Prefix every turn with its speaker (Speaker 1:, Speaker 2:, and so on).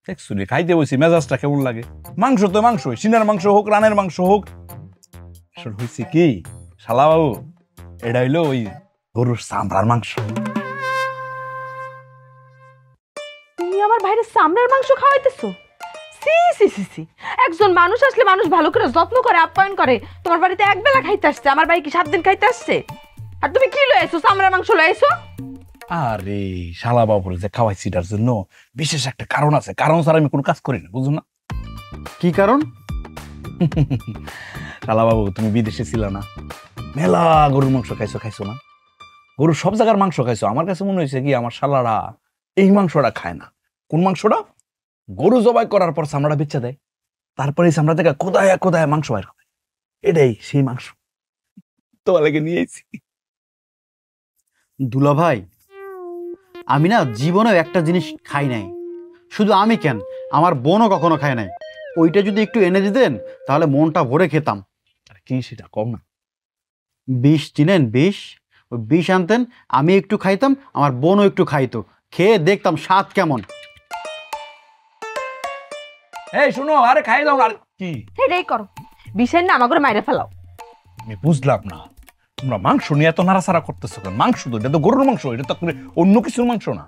Speaker 1: দেখছুনি খাইতে বসি মেজাজটা কেমন লাগে। মাংস তো মাংসই, সিনার মাংস হোক রানের মাংস হোক। আসলে হয়েছে কি শালা বাবু, এটা হইলো ওই গরুর চামড়ার মাংস।
Speaker 2: তুমি আমার ভাইরে চামড়ার মাংস খাওয়াইতেছো? সি সি সি সি, একজন মানুষ আসলে মানুষ ভালো করে যত্ন করে আপ্যায়ন করে। তোমার বাড়িতে একবেলা খাইতে আসছে, আমার ভাই কি 7 দিন খাইতে আসছে? আর তুমি কি লয়ে আইছো? চামড়ার মাংস লয়ে আইছো?
Speaker 1: আরে শালা বাবুর যে খাওয়াইছি এটার জন্য বিশেষ একটা কারণ আছে, কারণ ছাড়া আমি কোনো কাজ করি না, বুঝো না?
Speaker 3: কি কারণ?
Speaker 1: শালা বাবু তুমি বিদেশে ছিল না, মেলা গরুর মাংস খাইছো না? গরুর সব জায়গার মাংস খাইছো। আমার কাছে মনে হয়েছে কি আমার শালারা এই মাংসটা খায় না। কোন মাংসটা? গরু জবাই করার পর চামড়াটা বেচা দেয়, তারপরে এই চামড়া থেকে কোদায় কোদায় মাংস বাইর হয়। এটাই সেই মাংস, তোমার লাগে নিয়ে আইছি।
Speaker 3: দুলা ভাই, আমি না জীবনেও একটা জিনিস খাই নাই। শুধু আমি কেন, আমার বোনও কখনো খায় নাই। ওইটা যদি একটু এনে দিতেন তাহলে মনটা ভরে খেতাম।
Speaker 1: কি সেটা কম না?
Speaker 3: বিষ চিনেন? বিষ, ওই বিষ আনতেন, আমি একটু খাইতাম, আমার বোনও একটু খাইতো, খেয়ে দেখতাম স্বাদ কেমন।
Speaker 1: এই শুনো, আরে খাই দাও না। আর কি
Speaker 2: এটাই করো, বিষের না আমাকে মাইরে ফেলাও।
Speaker 1: আমি বুঝলাম না, তোমরা মাংস নিয়ে এত নাড়াচাড়া করতেছো কেন? মাংস তো, এটা তো গরুর মাংস, এটা তো অন্য কিছুর মাংস না।